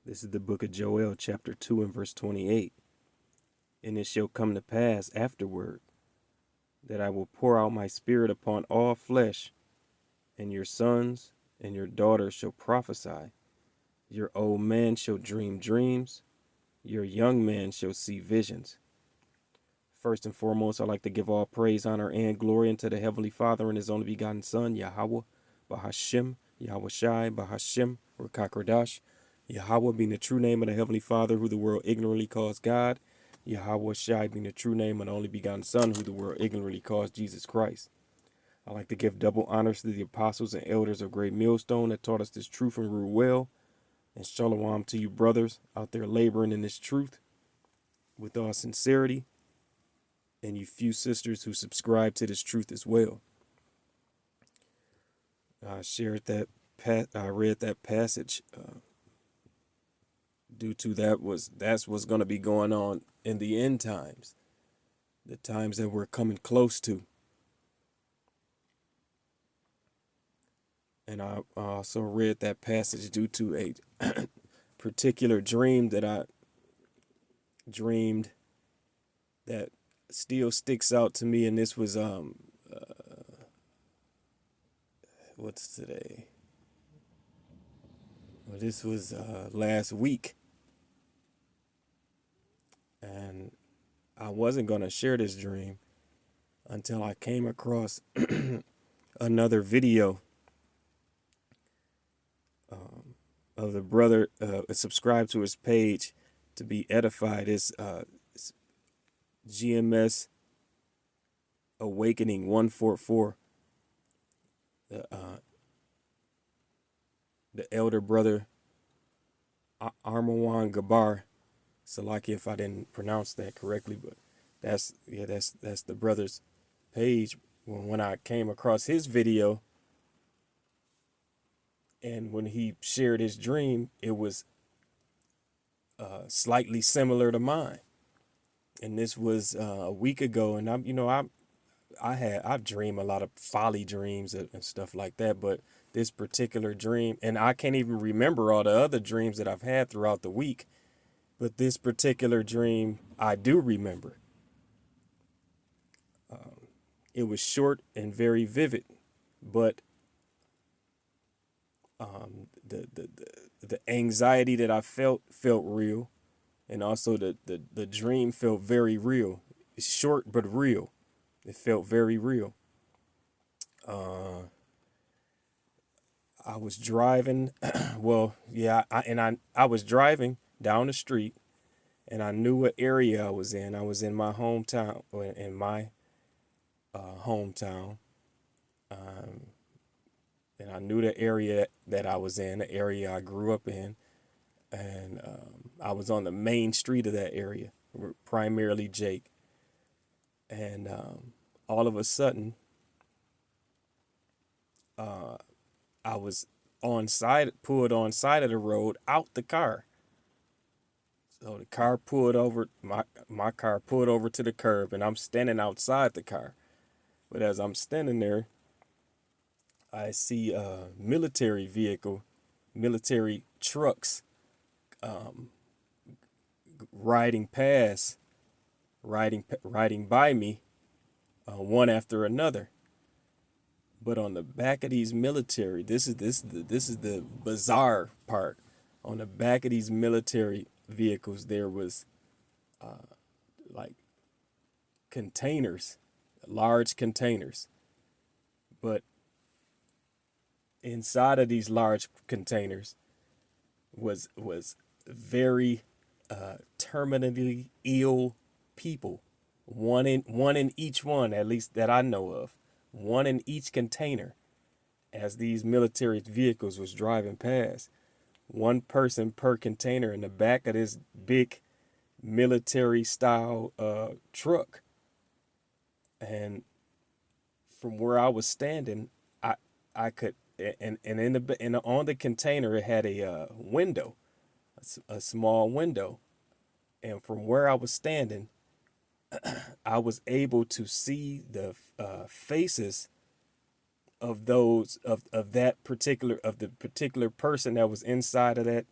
This is the book of Joel, chapter 2 and verse 28. And it shall come to pass afterward that I will pour out my spirit upon all flesh, and your sons and your daughters shall prophesy. Your old man shall dream dreams. Your young man shall see visions. First and foremost, I'd like to give all praise, honor, and glory unto the Heavenly Father and His only begotten Son, Yahweh, Bahashem, Yahweh Shai, Bahashem, Rakakradash. Yahweh being the true name of the Heavenly Father, who the world ignorantly calls God. Yahweh Shai being the true name of the only begotten Son, who the world ignorantly calls Jesus Christ. I'd like to give double honors to the apostles and elders of Great Millstone that taught us this truth and rule well. And shalom to you brothers out there laboring in this truth with all sincerity, and you few sisters who subscribe to this truth as well. I read that passage due to that's what's going to be going on in the end times, the times that we're coming close to. And I also read that passage due to a particular dream that I dreamed that still sticks out to me. And this was what's today? Well, this was last week, and I wasn't going to share this dream until I came across another video of the brother subscribed to his page to be edified. It's GMS Awakening 144. The elder brother Armawan Gabar, Salaki if I didn't pronounce that correctly, but that's the brother's page. When I came across his video, and when he shared his dream, it was slightly similar to mine. And this was a week ago, and I've dreamed a lot of folly dreams and stuff like that, but this particular dream, and I can't even remember all the other dreams that I've had throughout the week, but this particular dream I do remember. It was short and very vivid, but the anxiety that I felt real, and also the dream felt very real. It's short but real. It felt very real. I was driving. Well, yeah, I was driving down the street, and I knew what area I was in. I was in my hometown, and I knew the area that I was in, the area I grew up in, and I was on the main street of that area, primarily Jake. And all of a sudden, I was pulled on side of the road out the car. So the car pulled over, my car pulled over to the curb, and I'm standing outside the car. But as I'm standing there, I see a military trucks riding by me, one after another. But on the back of these military, this is the bizarre part. On the back of these military vehicles, there was like containers, large containers. But inside of these large containers was very terminally ill people. One in each one, at least that I know of. One in each container. As these military vehicles was driving past, one person per container in the back of this big military style truck. And from where I was standing, I could, and on the container it had a window, a small window, and from where I was standing, I was able to see the faces of the particular person that was inside of that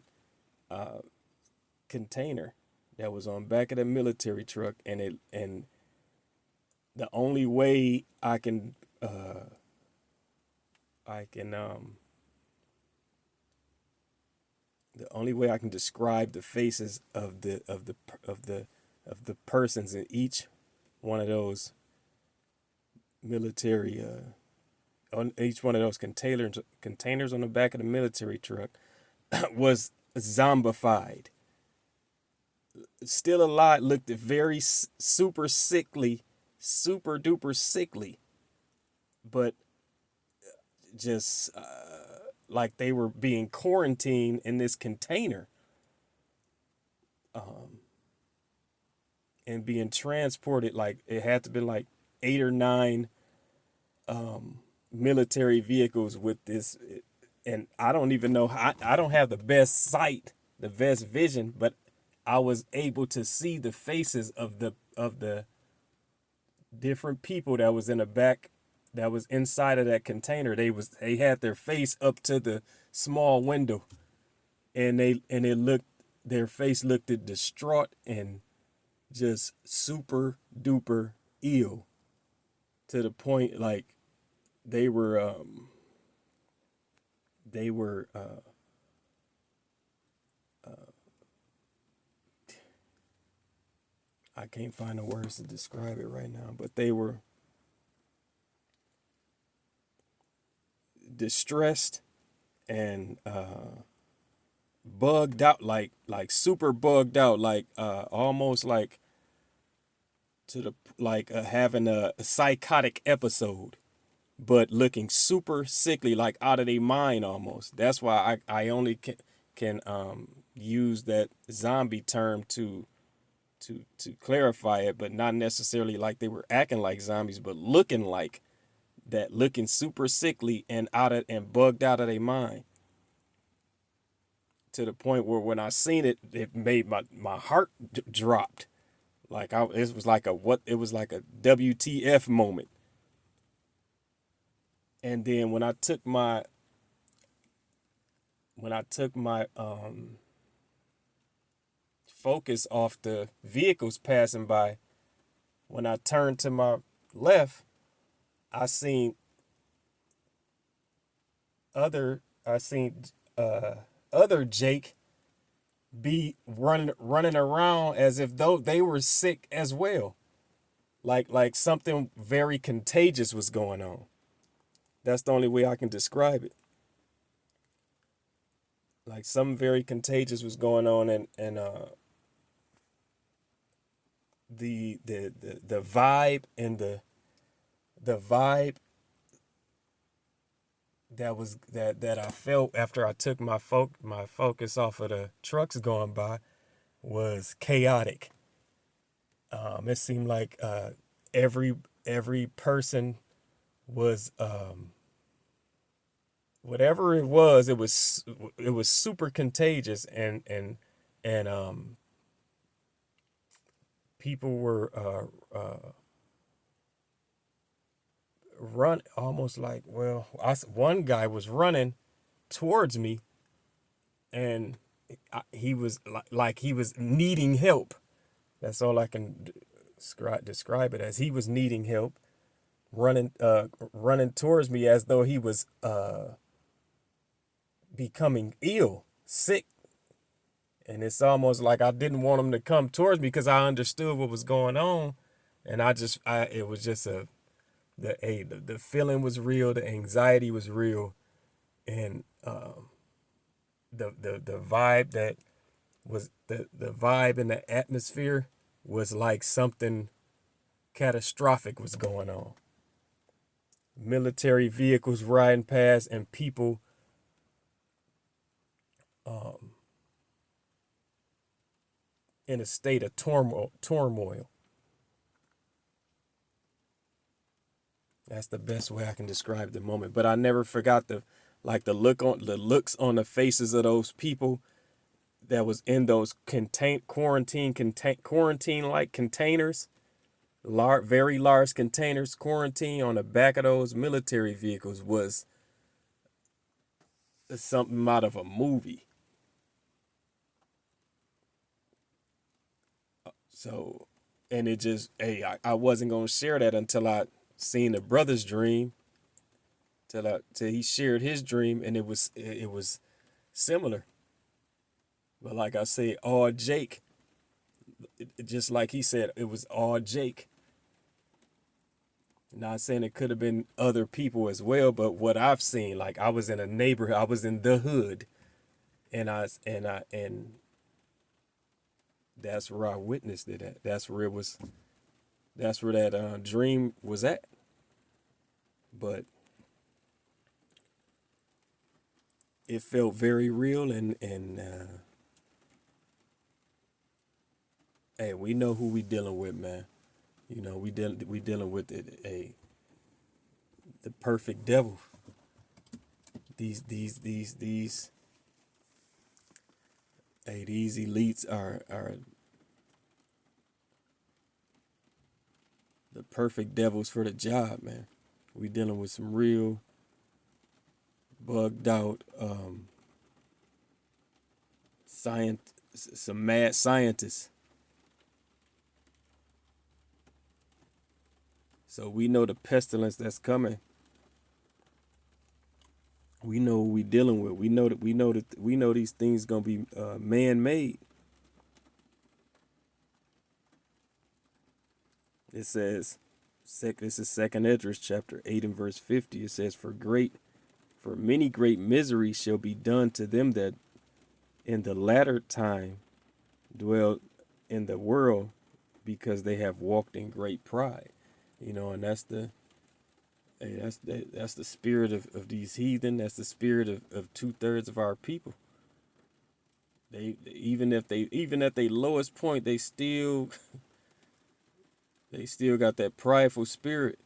container that was on back of the military truck, and the only way I can the only way I can describe the faces of the persons in each one of those military on each one of those containers on the back of the military truck was zombified. Still alive, looked very super sickly, super duper sickly, but just like they were being quarantined in this container, and being transported. Like it had to be like 8 or 9 military vehicles with this. And I don't even know how, I don't have the best sight, the best vision, but I was able to see the faces of the different people that was in the back, that was inside of that container. They had their face up to the small window, and it looked, their face looked distraught and just super duper ill, to the point like they were they were I can't find the words to describe it right now, but they were distressed and bugged out, like super bugged out, like almost like to the like having a psychotic episode, but looking super sickly, like out of their mind almost. That's why I only can use that zombie term to clarify it, but not necessarily like they were acting like zombies, but looking like that, looking super sickly and out of and bugged out of their mind, to the point where when I seen it, it made my heart dropped. Like it was like it was like a WTF moment. And then when I took my focus off the vehicles passing by, when I turned to my left, I seen I seen other Jake be running around as if though they were sick as well. Like something very contagious was going on. That's the only way I can describe it. Like something very contagious was going on, and the vibe and the vibe that I felt after I took my focus off of the trucks going by was chaotic. It seemed like every person was whatever it was super contagious, and people were run almost like, well, one guy was running towards me, and he was like he was needing help. That's all I can describe it as. He was needing help, running towards me as though he was becoming ill, sick. And it's almost like I didn't want him to come towards me because I understood what was going on, and it was just the feeling was real, the anxiety was real, and the vibe that was the vibe in the atmosphere was like something catastrophic was going on. Military vehicles riding past and people in a state of turmoil. That's the best way I can describe the moment. But I never forgot the looks on the faces of those people that was in those quarantine like containers, very large containers, quarantine on the back of those military vehicles, was something out of a movie. So, and it just, hey, I wasn't gonna share that until I seen the brother's dream, till he shared his dream, and it was similar. But like I say, all Jake, just like he said, it was all Jake. Not saying it could have been other people as well, but what I've seen, like I was in a neighborhood, I was in the hood, and that's where I witnessed it at. That's where it was. That's where that dream was at. But it felt very real, and hey, we know who we dealing with, man. You know, we dealing with the perfect devil. These hey, these elites are the perfect devils for the job, man. We dealing with some real bugged out some mad scientists. So we know the pestilence that's coming. We know what we dealing with. We know these things gonna be man made. It says, this is Second Esdras chapter 8 and verse 50. It says, for many great miseries shall be done to them that in the latter time dwell in the world, because they have walked in great pride. You know, and that's the hey, that's the spirit of these heathen. That's the spirit of 2/3 of our people. Even at their lowest point, they still got that prideful spirit.